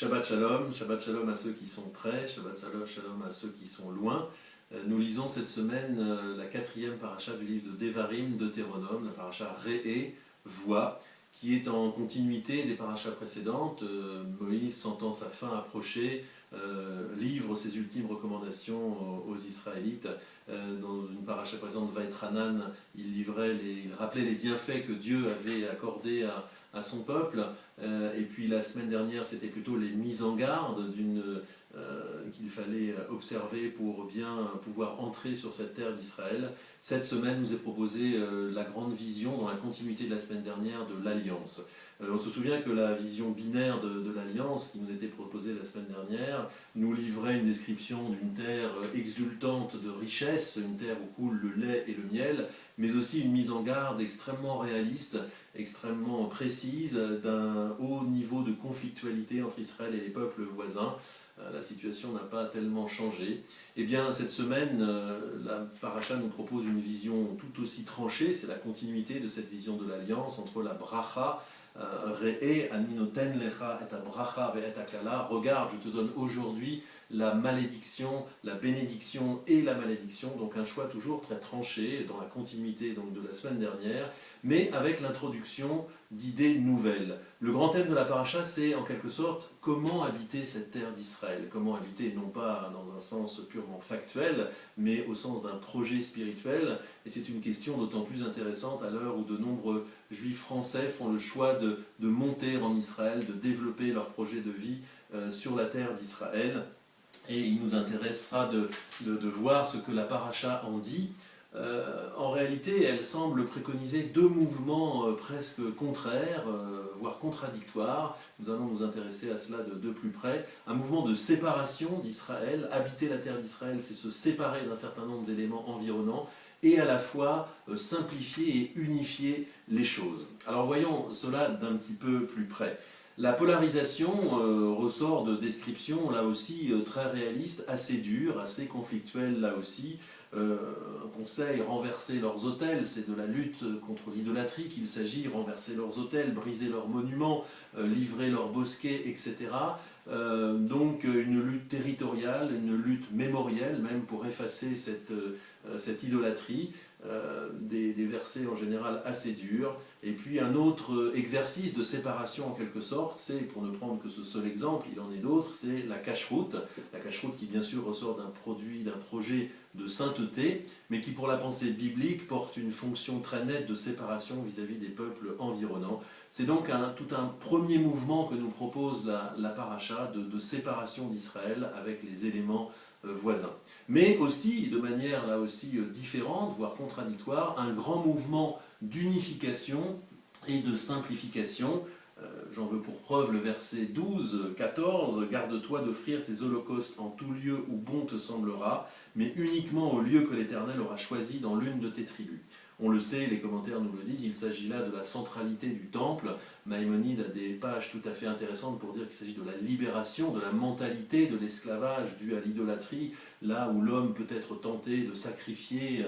Shabbat Shalom à ceux qui sont près, Shabbat Shalom à ceux qui sont loin. Nous lisons cette semaine la 4e paracha du livre de Devarim, Deutéronome, la paracha Re'e, voix, qui est en continuité des parachas précédentes. Moïse, sentant sa fin approcher, livre ses ultimes recommandations aux Israélites. Dans une paracha présente, Vaïtranan, il rappelait les bienfaits que Dieu avait accordés à son peuple. Et puis la semaine dernière, c'était plutôt les mises en garde qu'il fallait observer pour bien pouvoir entrer sur cette terre d'Israël. Cette semaine nous est proposée la grande vision, dans la continuité de la semaine dernière, de l'Alliance. On se souvient que la vision binaire de l'Alliance, qui nous était proposée la semaine dernière, nous livrait une description d'une terre exultante de richesse, une terre où coule le lait et le miel, mais aussi une mise en garde extrêmement réaliste, extrêmement précise, d'un haut niveau de conflictualité entre Israël et les peuples voisins. La situation n'a pas tellement changé. Eh bien, cette semaine, la paracha nous propose une vision tout aussi tranchée, c'est la continuité de cette vision de l'Alliance entre la bracha, Re'e, ani noten lecha et bracha ve'et haklala. Regarde, je te donne aujourd'hui la malédiction, la bénédiction et la malédiction. Donc un choix toujours très tranché dans la continuité donc, de la semaine dernière, mais avec l'introduction d'idées nouvelles. Le grand thème de la paracha, c'est en quelque sorte comment habiter cette terre d'Israël. Comment habiter, non pas dans un sens purement factuel, mais au sens d'un projet spirituel. Et c'est une question d'autant plus intéressante à l'heure où de nombreux juifs français font le choix de monter en Israël, de développer leur projet de vie sur la terre d'Israël. Et il nous intéressera de voir ce que la paracha en dit. En réalité, elle semble préconiser deux mouvements presque contraires, voire contradictoires. Nous allons nous intéresser à cela de plus près. Un mouvement de séparation d'Israël. Habiter la terre d'Israël, c'est se séparer d'un certain nombre d'éléments environnants et à la fois simplifier et unifier les choses. Alors voyons cela d'un petit peu plus près. La polarisation ressort de descriptions, là aussi, très réalistes, assez dures, assez conflictuelles, là aussi. Un conseil, renverser leurs autels, c'est de la lutte contre l'idolâtrie qu'il s'agit, renverser leurs autels, briser leurs monuments, livrer leurs bosquets, etc. Donc une lutte territoriale, une lutte mémorielle, même pour effacer cette idolâtrie, des versets en général assez durs. Et puis un autre exercice de séparation en quelque sorte, c'est, pour ne prendre que ce seul exemple, il en est d'autres, c'est la cacheroute. La cacheroute qui bien sûr ressort d'un projet de sainteté, mais qui pour la pensée biblique porte une fonction très nette de séparation vis-à-vis des peuples environnants. C'est donc tout un premier mouvement que nous propose la paracha de séparation d'Israël avec les éléments voisins. Mais aussi, de manière là aussi différente, voire contradictoire, un grand mouvement d'unification et de simplification. J'en veux pour preuve le verset 12, 14, « Garde-toi d'offrir tes holocaustes en tout lieu où bon te semblera, mais uniquement au lieu que l'Éternel aura choisi dans l'une de tes tribus. » On le sait, les commentaires nous le disent, il s'agit là de la centralité du temple. Maïmonide a des pages tout à fait intéressantes pour dire qu'il s'agit de la libération, de la mentalité de l'esclavage dû à l'idolâtrie, là où l'homme peut être tenté de sacrifier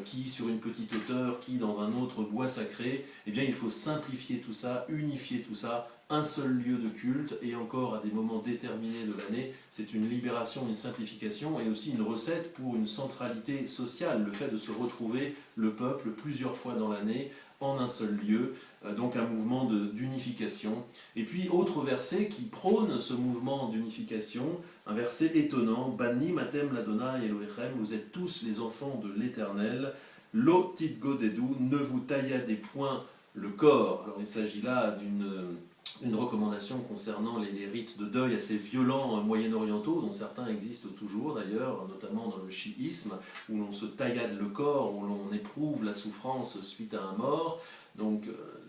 qui sur une petite hauteur, qui dans un autre bois sacré. Eh bien, il faut simplifier tout ça, unifier tout ça, un seul lieu de culte, et encore à des moments déterminés de l'année. C'est une libération, une simplification, et aussi une recette pour une centralité sociale, le fait de se retrouver, le peuple, plusieurs fois dans l'année, en un seul lieu, donc un mouvement d'unification. Et puis, autre verset qui prône ce mouvement d'unification, un verset étonnant, « Bani matem l'Adonai Elohechem, vous êtes tous les enfants de l'Éternel, lo titgodedu, ne vous tailladez point le corps ». Alors il s'agit là d'une recommandation concernant les rites de deuil assez violents moyen-orientaux, dont certains existent toujours d'ailleurs, notamment dans le chiisme, où l'on se taillade le corps, où l'on éprouve la souffrance suite à un mort. Donc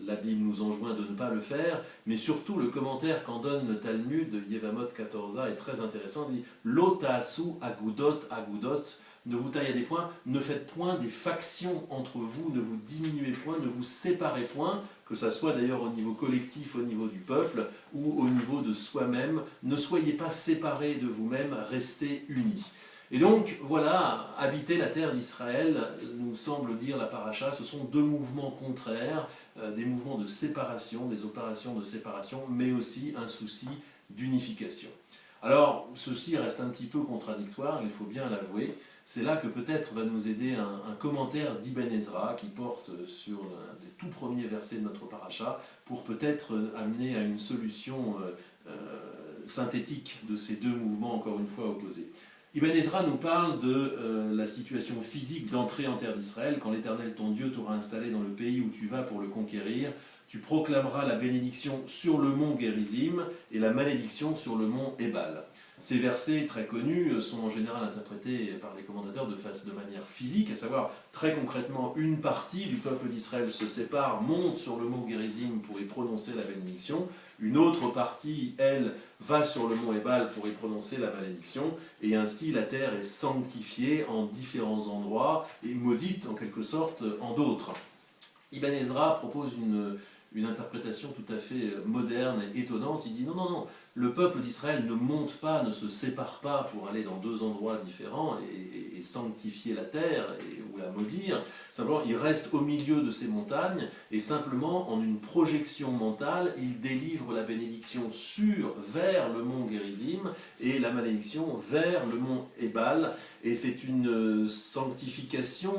la Bible nous enjoint de ne pas le faire, mais surtout le commentaire qu'en donne le Talmud de Yevamot 14a est très intéressant. Il dit « Lo ta'asu agudot agudot » ne vous tailladez point, ne faites point des factions entre vous, ne vous diminuez point, ne vous séparez point, que ce soit d'ailleurs au niveau collectif, au niveau du peuple, ou au niveau de soi-même. Ne soyez pas séparés de vous-même, restez unis. Et donc, voilà, habiter la terre d'Israël, nous semble dire la paracha, ce sont deux mouvements contraires, des mouvements de séparation, des opérations de séparation, mais aussi un souci d'unification. Alors, ceci reste un petit peu contradictoire, il faut bien l'avouer. C'est là que peut-être va nous aider un commentaire d'Ibn Ezra qui porte sur l'un des tout premiers versets de notre paracha pour peut-être amener à une solution synthétique de ces deux mouvements encore une fois opposés. Ibn Ezra nous parle de la situation physique d'entrée en terre d'Israël. Quand l'Éternel ton Dieu t'aura installé dans le pays où tu vas pour le conquérir, tu proclameras la bénédiction sur le mont Gérizim et la malédiction sur le mont Ébal. Ces versets très connus sont en général interprétés par les commentateurs de manière physique, à savoir très concrètement une partie du peuple d'Israël se sépare, monte sur le mont Gérizim pour y prononcer la bénédiction, une autre partie, elle, va sur le mont Ébal pour y prononcer la malédiction, et ainsi la terre est sanctifiée en différents endroits et maudite en quelque sorte en d'autres. Ibn Ezra propose une interprétation tout à fait moderne et étonnante. Il dit non, non, non, le peuple d'Israël ne monte pas, ne se sépare pas pour aller dans deux endroits différents et sanctifier la terre ou la maudire. Simplement, il reste au milieu de ces montagnes et simplement, en une projection mentale, il délivre la bénédiction vers le mont Gérizim et la malédiction vers le mont Ébal. Et c'est une sanctification,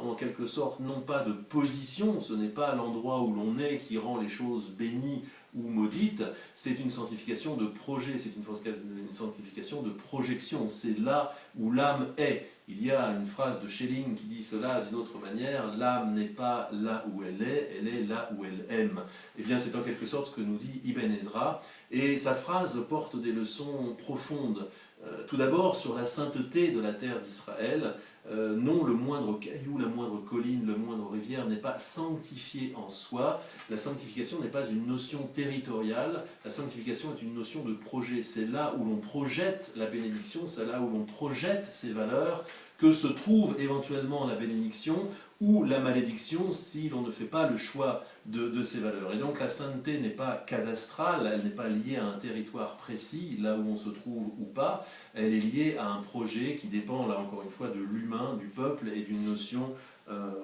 en quelque sorte, non pas de position, ce n'est pas l'endroit où l'on est qui rend les choses bénies ou maudites, c'est une sanctification de projet, c'est une sanctification de projection, c'est là où l'âme est. Il y a une phrase de Schelling qui dit cela d'une autre manière, l'âme n'est pas là où elle est là où elle aime. Eh bien c'est en quelque sorte ce que nous dit Ibn Ezra, et sa phrase porte des leçons profondes. Tout d'abord sur la sainteté de la terre d'Israël. Non, le moindre caillou, la moindre colline, le moindre rivière n'est pas sanctifié en soi. La sanctification n'est pas une notion territoriale, la sanctification est une notion de projet. C'est là où l'on projette la bénédiction, c'est là où l'on projette ses valeurs, que se trouve éventuellement la bénédiction ou la malédiction si l'on ne fait pas le choix de ces valeurs. Et donc la sainteté n'est pas cadastrale, elle n'est pas liée à un territoire précis, là où on se trouve ou pas, elle est liée à un projet qui dépend, là encore une fois, de l'humain, du peuple et d'une notion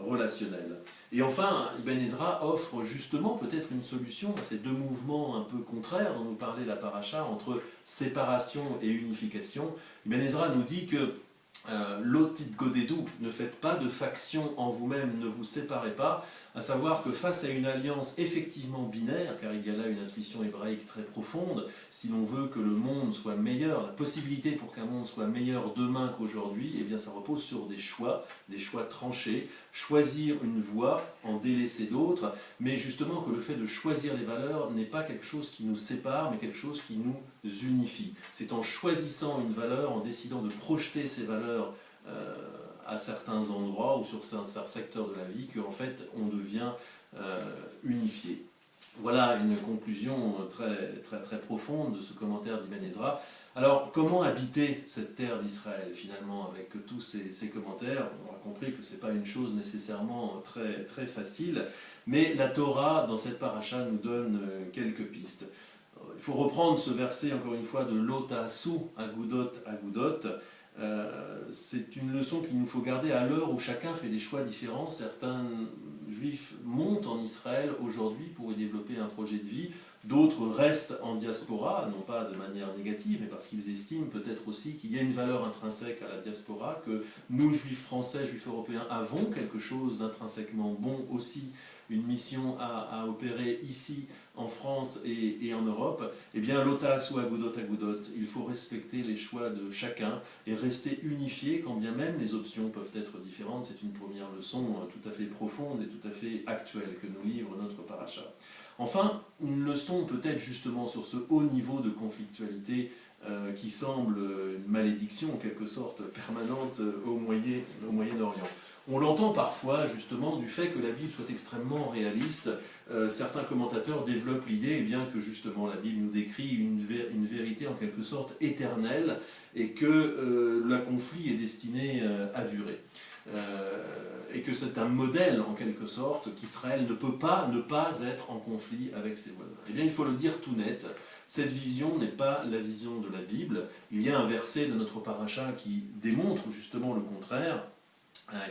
relationnelle. Et enfin, Ibn Ezra offre justement peut-être une solution à ces deux mouvements un peu contraires dont nous parlait la paracha, entre séparation et unification. Ibn Ezra nous dit que Lotit godedou, ne faites pas de faction en vous-même, ne vous séparez pas, à savoir que face à une alliance effectivement binaire, car il y a là une intuition hébraïque très profonde, si l'on veut que le monde soit meilleur, la possibilité pour qu'un monde soit meilleur demain qu'aujourd'hui, eh bien ça repose sur des choix tranchés, choisir une voie, en délaisser d'autres, mais justement que le fait de choisir les valeurs n'est pas quelque chose qui nous sépare, mais quelque chose qui nous unifie. C'est en choisissant une valeur, en décidant de projeter ces valeurs à certains endroits ou sur certains secteurs de la vie qu'en fait on devient unifié. Voilà une conclusion très, très, très profonde de ce commentaire d'Ibn Ezra. Alors, comment habiter cette terre d'Israël, finalement, avec tous ces commentaires? On a compris que ce n'est pas une chose nécessairement très, très facile, mais la Torah, dans cette paracha, nous donne quelques pistes. Il faut reprendre ce verset, encore une fois, de Lotasu Agudot Agudot. C'est une leçon qu'il nous faut garder à l'heure où chacun fait des choix différents. Certains juifs montent en Israël aujourd'hui pour y développer un projet de vie, d'autres restent en diaspora, non pas de manière négative, mais parce qu'ils estiment peut-être aussi qu'il y a une valeur intrinsèque à la diaspora, que nous, juifs français, juifs européens, avons quelque chose d'intrinsèquement bon aussi, une mission à opérer ici en France et en Europe. Eh bien, lotas ou agudot agudot, il faut respecter les choix de chacun et rester unifié quand bien même les options peuvent être différentes. C'est une première leçon tout à fait profonde et tout à fait actuelle que nous livre notre paracha. Enfin, une leçon peut-être justement sur ce haut niveau de conflictualité qui semble une malédiction en quelque sorte permanente au Moyen-Orient. On l'entend parfois justement du fait que la Bible soit extrêmement réaliste. Certains commentateurs développent l'idée que justement la Bible nous décrit une vérité en quelque sorte éternelle et que le conflit est destiné à durer. Et que c'est un modèle en quelque sorte qu'Israël ne peut pas ne pas être en conflit avec ses voisins. Eh bien, il faut le dire tout net, cette vision n'est pas la vision de la Bible. Il y a un verset de notre paracha qui démontre justement le contraire,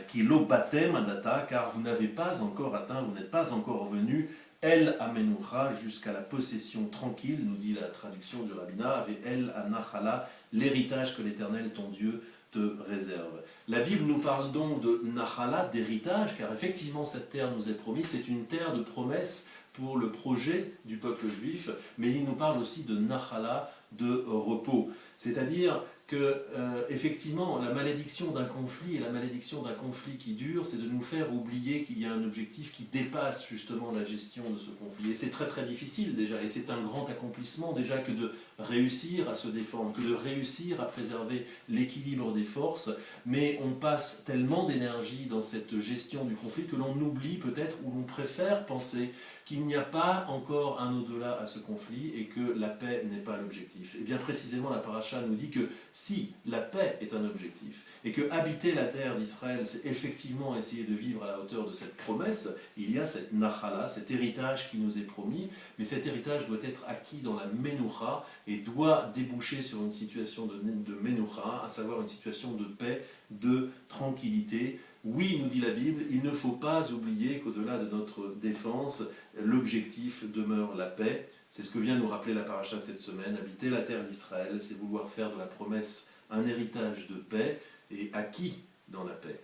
qui est l'obatem adata, car vous n'avez pas encore atteint, vous n'êtes pas encore venu El Amenucha, jusqu'à la possession tranquille, nous dit la traduction du rabbinat, avec El Anachala, l'héritage que l'Éternel, ton Dieu, te réserve. La Bible nous parle donc de Nachala, d'héritage, car effectivement cette terre nous est promise, c'est une terre de promesse pour le projet du peuple juif, mais il nous parle aussi de Nachala, de repos. C'est-à-dire que, effectivement, la malédiction d'un conflit et la malédiction d'un conflit qui dure, c'est de nous faire oublier qu'il y a un objectif qui dépasse justement la gestion de ce conflit. Et c'est très très difficile déjà, et c'est un grand accomplissement déjà que de réussir à se défendre, que de réussir à préserver l'équilibre des forces, mais on passe tellement d'énergie dans cette gestion du conflit que l'on oublie peut-être, ou l'on préfère penser qu'il n'y a pas encore un au-delà à ce conflit et que la paix n'est pas l'objectif. Et bien précisément, la paracha nous dit que si la paix est un objectif et que habiter la terre d'Israël, c'est effectivement essayer de vivre à la hauteur de cette promesse, il y a cette nachala, cet héritage qui nous est promis, mais cet héritage doit être acquis dans la menoucha et doit déboucher sur une situation de menoucha, à savoir une situation de paix, de tranquillité. Oui, nous dit la Bible, il ne faut pas oublier qu'au-delà de notre défense, l'objectif demeure la paix. C'est ce que vient nous rappeler la paracha de cette semaine. Habiter la terre d'Israël, c'est vouloir faire de la promesse un héritage de paix et acquis dans la paix.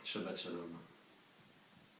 Shabbat Shalom.